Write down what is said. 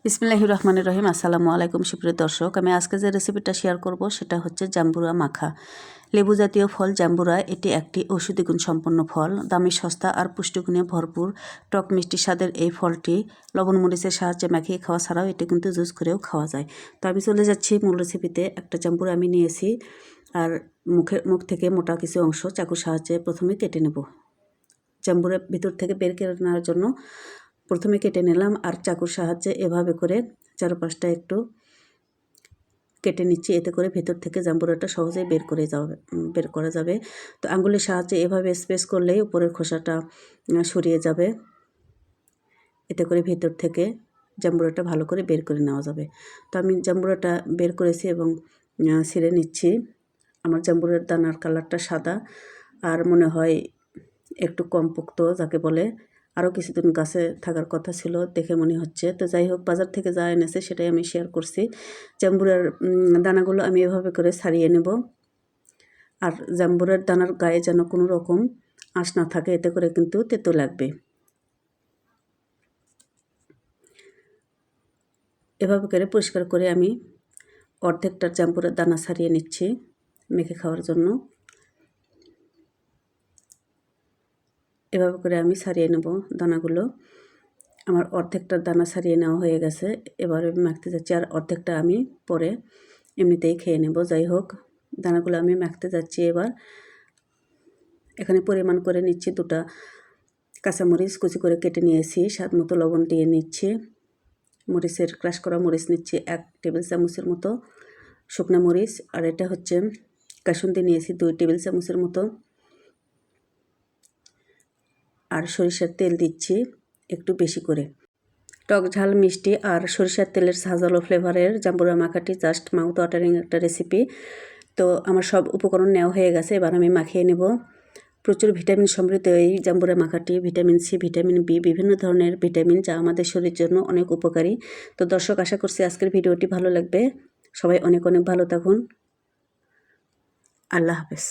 বিসমিল্লাহির রহমানির রহিম। আসসালামু আলাইকুম সুপ্রিয় দর্শক, আমি আজকে যে রেসিপিটা শেয়ার করব সেটা হচ্ছে জাম্বুরা মাখা। লেবু জাতীয় ফল জাম্বুরা, এটি একটি ঔষধি গুণ সম্পন্ন ফল। দামি, সস্তা আর পুষ্টিগুণে ভরপুর টক মিষ্টি স্বাদের এই ফলটি লবণ মরিচের সাহায্যে মাখিয়ে খাওয়া ছাড়াও এটি কিন্তু জুস করেও খাওয়া যায়। তো আমি চলে যাচ্ছি মূল রেসিপিতে। একটা জাম্বুরা আমি নিয়েছি আর মুখ থেকে মোটা কিছু অংশ চাকুর সাহায্যে প্রথমে কেটে নেব। জাম্বুরা ভিতর থেকে বের করে নেওয়ার জন্য প্রথমে কেটে নিলাম আর চাকুর সাহায্যে এভাবে করে চারপাশটা একটু কেটে নিচ্ছি। এতে করে ভেতর থেকে জাম্বুরাটা সহজেই বের করা যাবে। তো আঙ্গুলের সাহায্যে এভাবে স্পেস করলেই উপরের খোসাটা সরিয়ে যাবে। এতে করে ভেতর থেকে জাম্বুরাটা ভালো করে বের করে নেওয়া যাবে। তো আমি জাম্বুরাটা বের করেছি এবং ছিঁড়ে নিচ্ছি। আমার জাম্বুরার দানার কালারটা সাদা আর মনে হয় একটু কম পোক্ত যাকে বলে। আরও কিছুদিন গাছে থাকার কথা ছিল দেখে মনে হচ্ছে। তো যাই হোক, বাজার থেকে যা এনেছে সেটাই আমি শেয়ার করছি। জাম্বুরার দানাগুলো আমি এভাবে করে ছাড়িয়ে নেব। আর জাম্বুরার দানার গায়ে যেন কোনো রকম আঁশ না থাকে, এতে করে কিন্তু তেতো লাগবে। এভাবে করে পরিষ্কার করে আমি অর্ধেকটা জাম্বুরার দানা ছাড়িয়ে নিচ্ছি মেখে খাওয়ার জন্য। এভাবে করে আমি ছাড়িয়ে নেব দানাগুলো। আমার অর্ধেকটা দানা ছাড়িয়ে নেওয়া হয়ে গেছে। এবার আমি মাখতে যাচ্ছি আর অর্ধেকটা আমি পরে এমনিতেই খেয়ে নেব। যাই হোক, দানাগুলো আমি মাখতে যাচ্ছি। এবার এখানে পরিমাণ করে নিচ্ছি। 2টা কাঁচামরিচ কুচি করে কেটে নিয়েছি, স্বাদ মতো লবণ দিয়ে নিচ্ছি। মরিচের ক্রাশ করা মরিচ নিচ্ছি 1 টেবিল চামচের মতো, শুকনো মরিচ। আর এটা হচ্ছে কাসুন্দি নিয়েছি 2 টেবিল চামচের মতো। আর সরিষার তেল দিচ্ছি একটু বেশি করে। টক ঝাল মিষ্টি আর সরিষার তেলের ঝাঁঝালো ফ্লেভারের জাম্বুরা মাখাটি জাস্ট মাউথ ওয়াটারিং একটা রেসিপি। তো আমার সব উপকরণ নেওয়া হয়ে গেছে। এবার আমি মাখিয়ে নেব। প্রচুর ভিটামিন সমৃদ্ধ এই জাম্বুরা মাখাটি ভিটামিন সি, ভিটামিন বি, বিভিন্ন ধরনের ভিটামিন যা আমাদের শরীরের জন্য অনেক উপকারী। তো দর্শক, আশা করছি আজকের ভিডিওটি ভালো লাগবে। সবাই অনেক অনেক ভালো থাকুন। আল্লাহ হাফেজ।